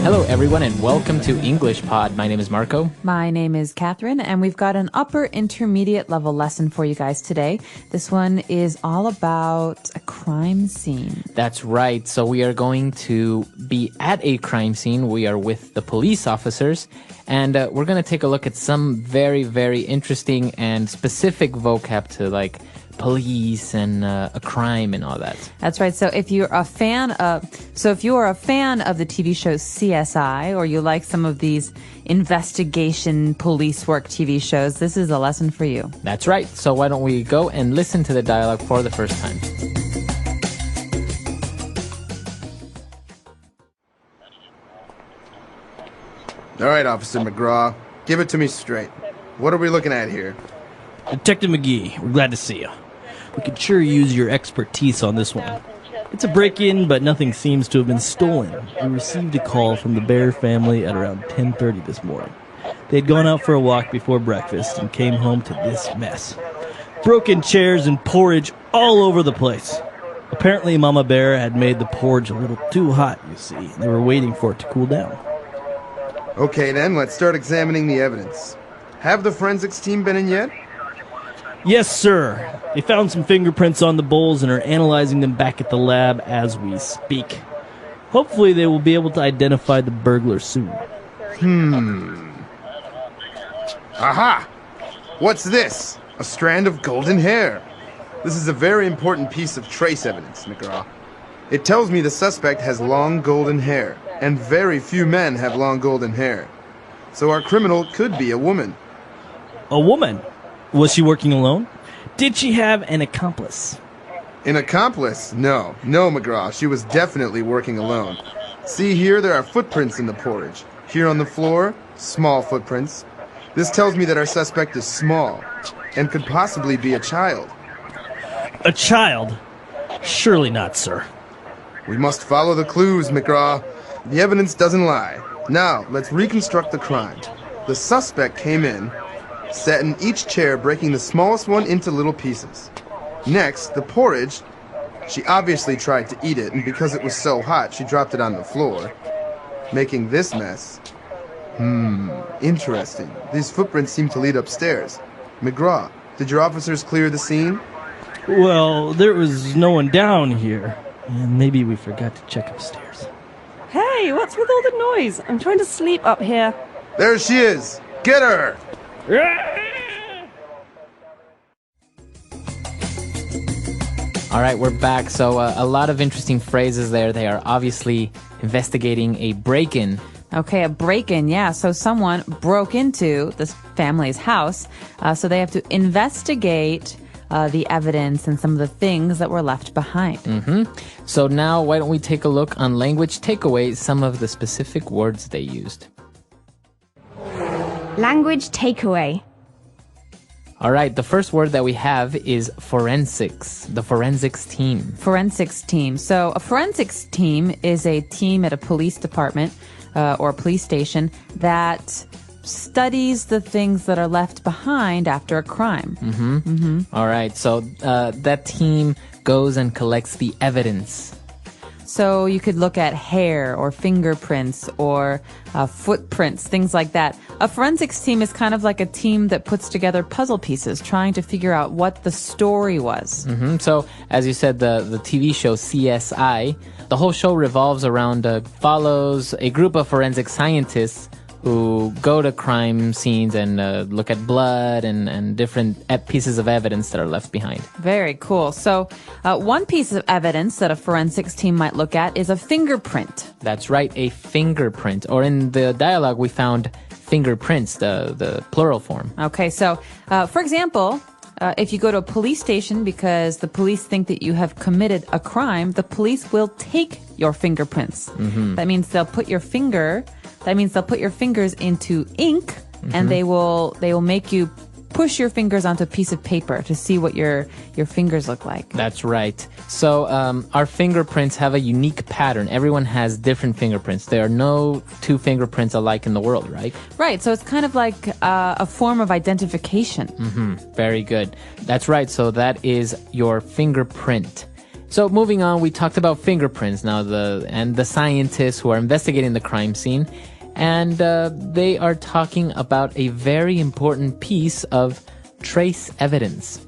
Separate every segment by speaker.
Speaker 1: Hello, everyone, and welcome to English Pod. My name is Marco.
Speaker 2: My name is Catherine, and we've got an upper intermediate level lesson for you guys today. This one is all about a crime scene.
Speaker 1: That's right. So we are going to be at a crime scene. We are with the police officers, and we're going to take a look at some very, very interesting and specific vocab to like police and a crime and all that.
Speaker 2: That's right. So if you're a fan of the TV show CSI, or you like some of these investigation police work TV shows, this is a lesson for you.
Speaker 1: That's right. So why don't we go and listen to the dialogue for the first time.
Speaker 3: All right, Officer McGraw, give it to me straight. What are we looking at here?
Speaker 4: Detective McGee, we're glad to see you. We could sure use your expertise on this one. It's a break-in, but nothing seems to have been stolen. We received a call from the Bear family at around 10:30 this morning. They'd gone out for a walk before breakfast and came home to this mess. Broken chairs and porridge all over the place. Apparently, Mama Bear had made the porridge a little too hot, you see, and they were waiting for it to cool down.
Speaker 3: Okay, then, let's start examining the evidence. Have the forensics team been in yet?
Speaker 4: Yes, sir. They found some fingerprints on the bowls and are analyzing them back at the lab as we speak. Hopefully they will be able to identify the burglar soon.
Speaker 3: Aha! What's this? A strand of golden hair. This is a very important piece of trace evidence, McGraw. It tells me the suspect has long golden hair, and very few men have long golden hair. So our criminal could be a woman.
Speaker 4: A woman? Was she working alone? Did she have an accomplice?
Speaker 3: An accomplice? No, McGraw. She was definitely working alone. See here, there are footprints in the porridge. Here on the floor, small footprints. This tells me that our suspect is small and could possibly be a child.
Speaker 4: A child? Surely not, sir.
Speaker 3: We must follow the clues, McGraw. The evidence doesn't lie. Now, let's reconstruct the crime. The suspect came in, sat in each chair, breaking the smallest one into little pieces. Next, the porridge. She obviously tried to eat it, and because it was so hot, she dropped it on the floor, making this mess. Interesting. These footprints seem to lead upstairs. McGraw, did your officers clear the scene?
Speaker 4: Well, there was no one down here. And maybe we forgot to check upstairs.
Speaker 5: Hey, what's with all the noise? I'm trying to sleep up here.
Speaker 3: There she is! Get her!
Speaker 1: All right, we're back. So a lot of interesting phrases there. They are obviously investigating a break-in.
Speaker 2: Okay, a break-in, yeah. So someone broke into this family's house, so they have to investigate the evidence and some of the things that were left behind.
Speaker 1: So now why don't we take a look on language takeaway, some of the specific words they used.
Speaker 6: Language takeaway.
Speaker 1: All right, the first word that we have is forensics, the forensics team.
Speaker 2: Forensics team. So a forensics team is a team at a police department or police station that studies the things that are left behind after a crime.
Speaker 1: All right, so that team goes and collects the evidence.
Speaker 2: So you could look at hair or fingerprints or footprints, things like that. A forensics team is kind of like a team that puts together puzzle pieces, trying to figure out what the story was.
Speaker 1: So, as you said, the TV show CSI, the whole show revolves around, follows a group of forensic scientists who go to crime scenes and look at blood and different pieces of evidence that are left behind.
Speaker 2: Very cool. So one piece of evidence that a forensics team might look at is a fingerprint.
Speaker 1: That's right, a fingerprint. Or in the dialogue, we found fingerprints, the plural form.
Speaker 2: Okay, so for example, if you go to a police station because the police think that you have committed a crime, the police will take your fingerprints. That means they'll put your fingers into ink, and they will make you push your fingers onto a piece of paper to see what your fingers look like.
Speaker 1: That's right. So our fingerprints have a unique pattern. Everyone has different fingerprints. There are no two fingerprints alike in the world, right?
Speaker 2: Right. So it's kind of like a form of identification.
Speaker 1: Very good. That's right. So that is your fingerprint. So moving on, we talked about fingerprints now, the scientists who are investigating the crime scene, and they are talking about a very important piece of trace evidence.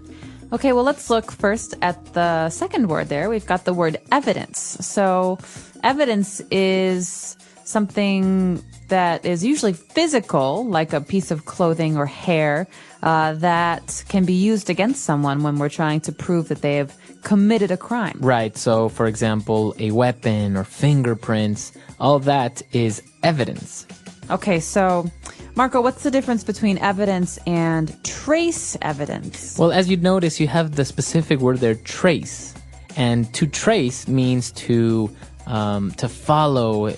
Speaker 2: Okay, well, let's look first at the second word there. We've got the word evidence. So evidence is something that is usually physical, like a piece of clothing or hair, that can be used against someone when we're trying to prove that they have committed a crime.
Speaker 1: Right. So, for example, a weapon or fingerprints, all that is evidence.
Speaker 2: Okay, so Marco, what's the difference between evidence and trace evidence?
Speaker 1: Well, as you'd notice, you have the specific word there, trace. And to trace means to follow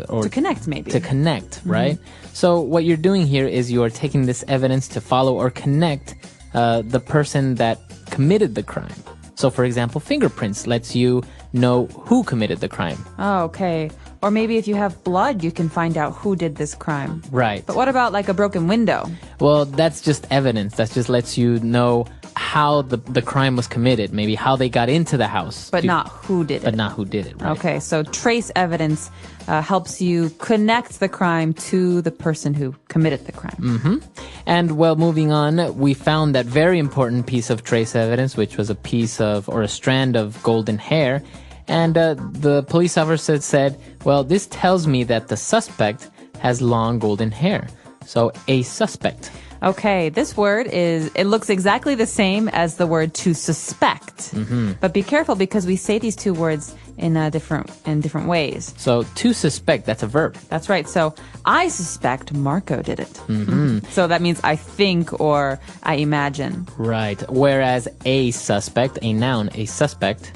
Speaker 1: or
Speaker 2: to connect, maybe.
Speaker 1: To connect, right? So what you're doing here is you are taking this evidence to follow or connect the person that committed the crime. So, for example, fingerprints lets you know who committed the crime.
Speaker 2: Oh, okay. Or maybe if you have blood, you can find out who did this crime.
Speaker 1: Right.
Speaker 2: But what about like a broken window?
Speaker 1: Well, that's just evidence. That just lets you know how the crime was committed, maybe how they got into the house.
Speaker 2: But not who did it.
Speaker 1: But not who did it, right?
Speaker 2: Okay, so trace evidence helps you connect the crime to the person who committed the crime.
Speaker 1: Mm-hmm. And, well, moving on, we found that very important piece of trace evidence, which was a piece of, or a strand of golden hair. And the police officer said, well, this tells me that the suspect has long golden hair. So, a suspect.
Speaker 2: Okay, this word it looks exactly the same as the word to suspect.
Speaker 1: Mm-hmm.
Speaker 2: But be careful because we say these two words in different ways.
Speaker 1: So, to suspect, that's a verb.
Speaker 2: That's right. So, I suspect Marco did it.
Speaker 1: Mm-hmm.
Speaker 2: So that means I think or I imagine.
Speaker 1: Right. Whereas a suspect, a noun, a suspect,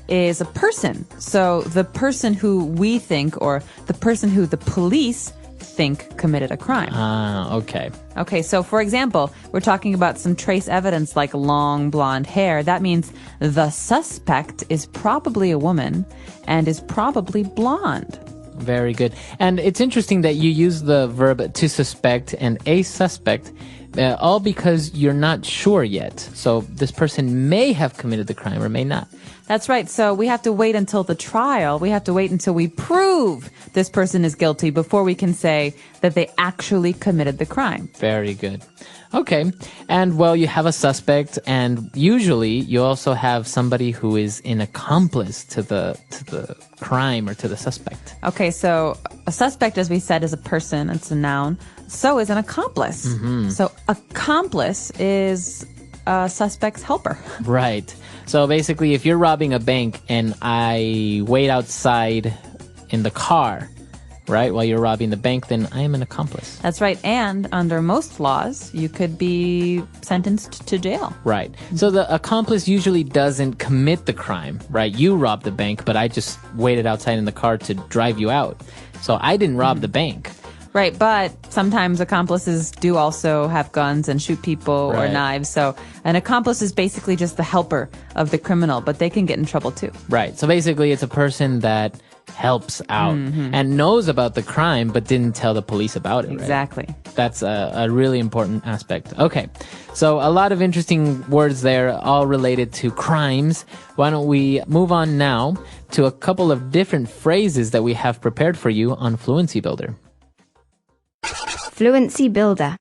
Speaker 2: is a person. So the person who we think or the person who the police think committed a crime.
Speaker 1: Ah, okay.
Speaker 2: Okay, so for example, we're talking about some trace evidence like long blonde hair. That means the suspect is probably a woman and is probably blonde.
Speaker 1: Very good. And it's interesting that you use the verb to suspect and a suspect, all because you're not sure yet. So this person may have committed the crime or may not.
Speaker 2: That's right. So we have to wait until the trial. We have to wait until we prove this person is guilty before we can say that they actually committed the crime.
Speaker 1: Very good. Okay. And, well, you have a suspect, and usually you also have somebody who is an accomplice to the crime or to the suspect.
Speaker 2: Okay, so a suspect, as we said, is a person. It's a noun. So is an accomplice.
Speaker 1: Mm-hmm.
Speaker 2: So accomplice is a suspect's helper.
Speaker 1: Right. So basically, if you're robbing a bank and I wait outside in the car, right, while you're robbing the bank, then I am an accomplice.
Speaker 2: That's right. And under most laws, you could be sentenced to jail.
Speaker 1: Right. So the accomplice usually doesn't commit the crime, right? You robbed the bank, but I just waited outside in the car to drive you out. So I didn't rob the bank.
Speaker 2: Right, but sometimes accomplices do also have guns and shoot people or knives. So an accomplice is basically just the helper of the criminal, but they can get in trouble too.
Speaker 1: Right. So basically it's a person that helps out and knows about the crime but didn't tell the police about it.
Speaker 2: Exactly.
Speaker 1: Right? That's a really important aspect. Okay. So a lot of interesting words there, all related to crimes. Why don't we move on now to a couple of different phrases that we have prepared for you on Fluency Builder.
Speaker 6: Fluency Builder.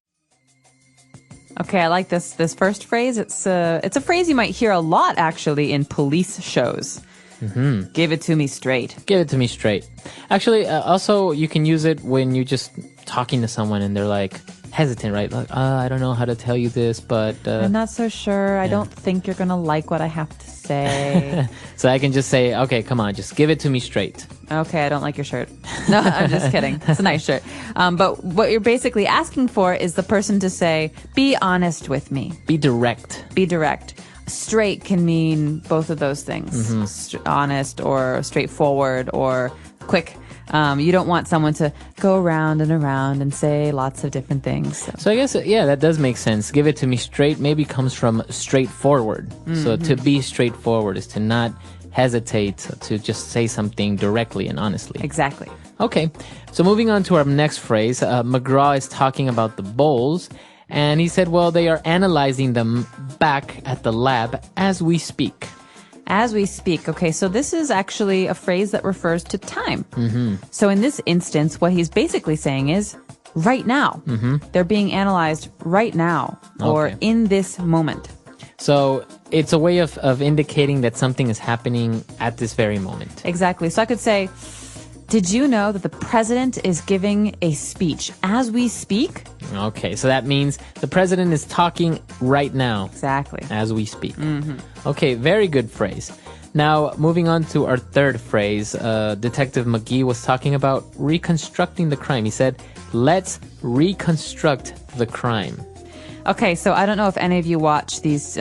Speaker 2: Okay, I like this first phrase. It's a phrase you might hear a lot actually in police shows. Mm-hmm. Give it to me straight.
Speaker 1: Give it to me straight. Actually, also you can use it when you're just talking to someone and they're like hesitant, right? Like, I don't know how to tell you this, but
Speaker 2: I'm not so sure. I don't think you're gonna like what I have to say.
Speaker 1: So I can just say, okay, come on, just give it to me straight.
Speaker 2: Okay, I don't like your shirt. No, I'm just kidding. It's a nice shirt. But what you're basically asking for is the person to say, be honest with me.
Speaker 1: Be direct.
Speaker 2: Be direct. Straight can mean both of those things. Honest or straightforward or quick. You don't want someone to go around and say lots of different things.
Speaker 1: So I guess, yeah, that does make sense. Give it to me straight maybe comes from straightforward. So to be straightforward is to not hesitate to just say something directly and honestly.
Speaker 2: Exactly.
Speaker 1: Okay. So moving on to our next phrase, McGraw is talking about the bowls. And he said, well, they are analyzing them back at the lab as we speak.
Speaker 2: As we speak. Okay, so this is actually a phrase that refers to time. So in this instance, what he's basically saying is right now. They're being analyzed right now or
Speaker 1: Okay.
Speaker 2: in this moment.
Speaker 1: So it's a way of indicating that something is happening at this very moment.
Speaker 2: Exactly. So I could say, did you know that the president is giving a speech as we speak?
Speaker 1: Okay, so that means the president is talking right now.
Speaker 2: Exactly.
Speaker 1: As we speak. Okay, very good phrase. Now, moving on to our third phrase, Detective McGee was talking about reconstructing the crime. He said, let's reconstruct the crime.
Speaker 2: Okay, so I don't know if any of you watch these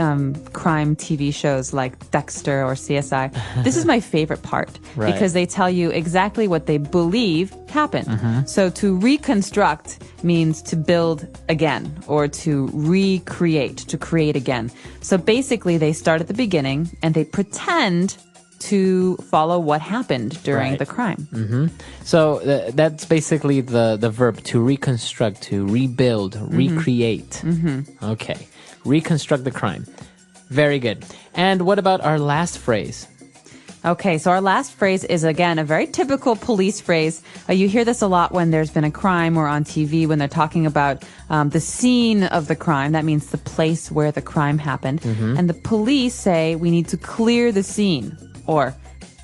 Speaker 2: crime TV shows like Dexter or CSI. This is my favorite part
Speaker 1: Right.
Speaker 2: because they tell you exactly what they believe happened. So to reconstruct means to build again or to recreate, to create again. So basically they start at the beginning and they pretend to follow what happened during
Speaker 1: Right.
Speaker 2: the crime.
Speaker 1: So that's basically the verb to reconstruct, to rebuild, recreate. Okay, reconstruct the crime. Very good. And what about our last phrase?
Speaker 2: Okay, so our last phrase is, again, a very typical police phrase. You hear this a lot when there's been a crime or on TV when they're talking about the scene of the crime. That means the place where the crime happened. And the police say, we need to clear the scene. Or,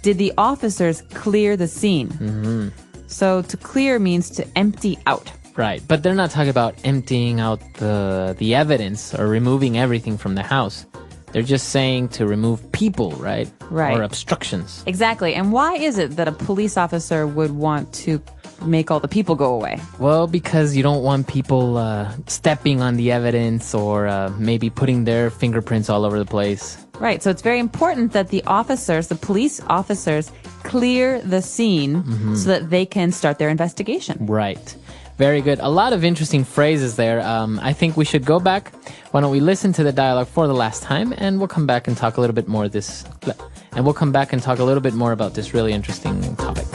Speaker 2: did the officers clear the scene? So to clear means to empty out.
Speaker 1: Right, but they're not talking about emptying out the evidence or removing everything from the house. They're just saying to remove people, right?
Speaker 2: Right.
Speaker 1: Or obstructions.
Speaker 2: Exactly. And why is it that a police officer would want to make all the people go away?
Speaker 1: Well, because you don't want people stepping on the evidence or maybe putting their fingerprints all over the place.
Speaker 2: Right. So it's very important that the officers, the police officers, clear the scene so that they can start their investigation.
Speaker 1: Right. Very good. A lot of interesting phrases there. I think we should go back. Why don't we listen to the dialogue for the last time, and we'll come back and talk a little bit more about this really interesting topic.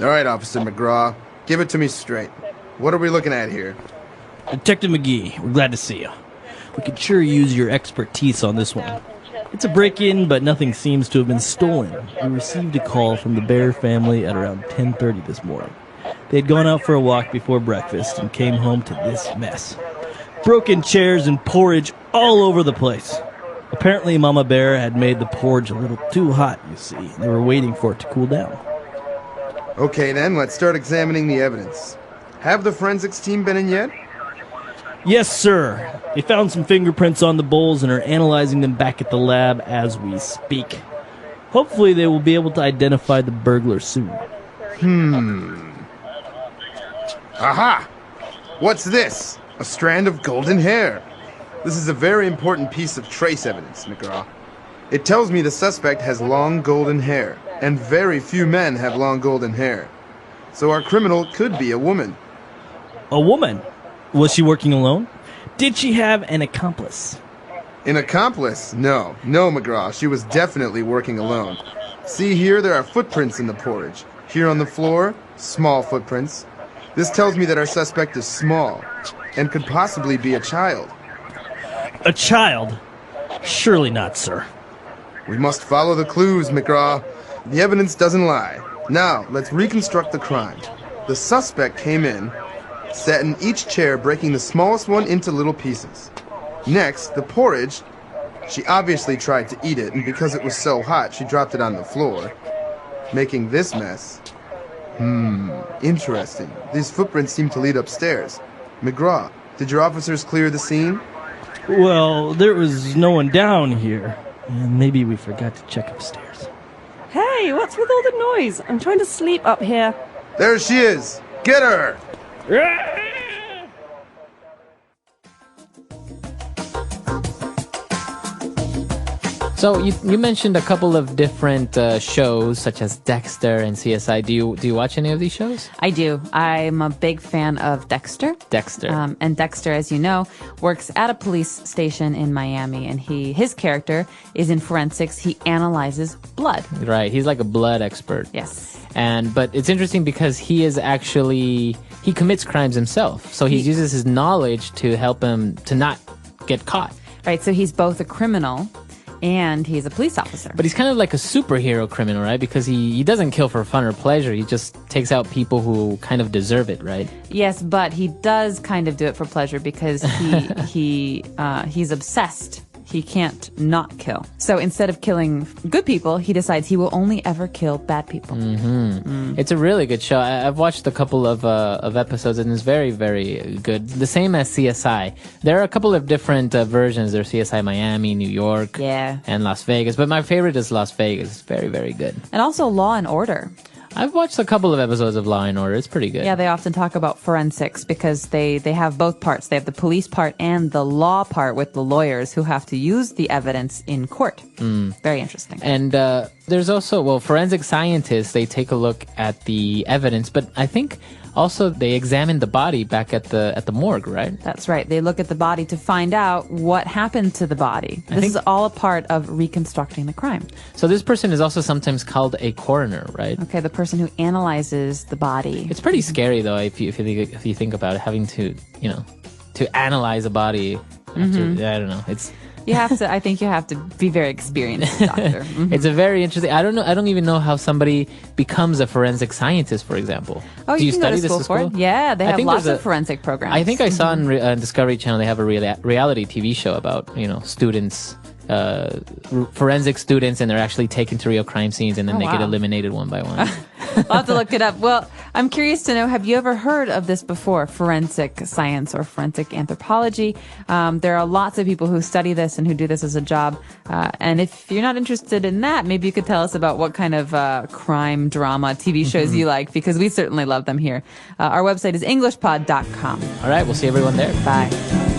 Speaker 3: All right, Officer McGraw, give it to me straight. What are we looking at here?
Speaker 4: Detective McGee, we're glad to see you. We could sure use your expertise on this one. It's a break-in, but nothing seems to have been stolen. We received a call from the Bear family at around 10:30 this morning. They had gone out for a walk before breakfast and came home to this mess. Broken chairs and porridge all over the place. Apparently, Mama Bear had made the porridge a little too hot, you see. They were waiting for it to cool down.
Speaker 3: Okay, then, let's start examining the evidence. Have the forensics team been in yet?
Speaker 4: Yes, sir. They found some fingerprints on the bowls and are analyzing them back at the lab as we speak. Hopefully they will be able to identify the burglar soon.
Speaker 3: Aha! What's this? A strand of golden hair. This is a very important piece of trace evidence, McGraw. It tells me the suspect has long golden hair, and very few men have long golden hair. So our criminal could be a woman.
Speaker 4: A woman? Was she working alone? Did she have an accomplice?
Speaker 3: An accomplice? No, McGraw. She was definitely working alone. See here, there are footprints in the porridge. Here on the floor, small footprints. This tells me that our suspect is small, and could possibly be a child.
Speaker 4: A child? Surely not, sir.
Speaker 3: We must follow the clues, McGraw. The evidence doesn't lie. Now, let's reconstruct the crime. The suspect came in, sat in each chair, breaking the smallest one into little pieces. Next, the porridge. She obviously tried to eat it, and because it was so hot, she dropped it on the floor, making this mess. Interesting. These footprints seem to lead upstairs. McGraw, did your officers clear the scene?
Speaker 4: Well, there was no one down here. And maybe we forgot to check upstairs.
Speaker 5: Hey, what's with all the noise? I'm trying to sleep up here.
Speaker 3: There she is! Get her!
Speaker 1: So you mentioned a couple of different shows such as Dexter and CSI. Do you watch any of these shows?
Speaker 2: I do. I'm a big fan of Dexter.
Speaker 1: Dexter.
Speaker 2: And Dexter, as you know, works at a police station in Miami, and his character is in forensics. He analyzes blood.
Speaker 1: Right. He's like a blood expert.
Speaker 2: Yes.
Speaker 1: But it's interesting because he commits crimes himself. So he uses his knowledge to help him to not get caught.
Speaker 2: Right, so he's both a criminal and he's a police officer.
Speaker 1: But he's kind of like a superhero criminal, right? Because he doesn't kill for fun or pleasure. He just takes out people who kind of deserve it, right?
Speaker 2: Yes, but he does kind of do it for pleasure because he's obsessed. He can't not kill. So instead of killing good people, he decides he will only ever kill bad people.
Speaker 1: It's a really good show. I've watched a couple of episodes, and it's very, very good. The same as CSI. There are a couple of different versions. There's CSI Miami, New York, and Las Vegas. But my favorite is Las Vegas. It's very, very good.
Speaker 2: And also Law and Order.
Speaker 1: I've watched a couple of episodes of Law and Order. It's pretty good.
Speaker 2: Yeah, they often talk about forensics because they have both parts. They have the police part and the law part with the lawyers who have to use the evidence in court. Very interesting.
Speaker 1: And there's also, forensic scientists, they take a look at the evidence, but I think also they examine the body back at the morgue, right?
Speaker 2: That's right. They look at the body to find out what happened to the body. This is all a part of reconstructing the crime.
Speaker 1: So this person is also sometimes called a coroner, right?
Speaker 2: Okay, the person who analyzes the body.
Speaker 1: It's pretty scary though if you think about it, having to analyze a body. I don't know.
Speaker 2: I think you have to be very experienced, doctor.
Speaker 1: It's a very interesting. I don't even know how somebody becomes a forensic scientist, for example.
Speaker 2: Oh,
Speaker 1: Do you
Speaker 2: can
Speaker 1: study
Speaker 2: go to
Speaker 1: this
Speaker 2: school
Speaker 1: at
Speaker 2: for
Speaker 1: school?
Speaker 2: it? Yeah, they have lots of
Speaker 1: a
Speaker 2: forensic programs.
Speaker 1: I think I saw on Discovery Channel they have a reality TV show about students, forensic students, and they're actually taken to real crime scenes, and then they get eliminated one by one.
Speaker 2: I'll have to look it up. Well, I'm curious to know, have you ever heard of this before, forensic science or forensic anthropology? There are lots of people who study this and who do this as a job. And if you're not interested in that, maybe you could tell us about what kind of crime drama TV shows you like, because we certainly love them here. Our website is EnglishPod.com.
Speaker 1: All right, we'll see everyone there.
Speaker 2: Bye.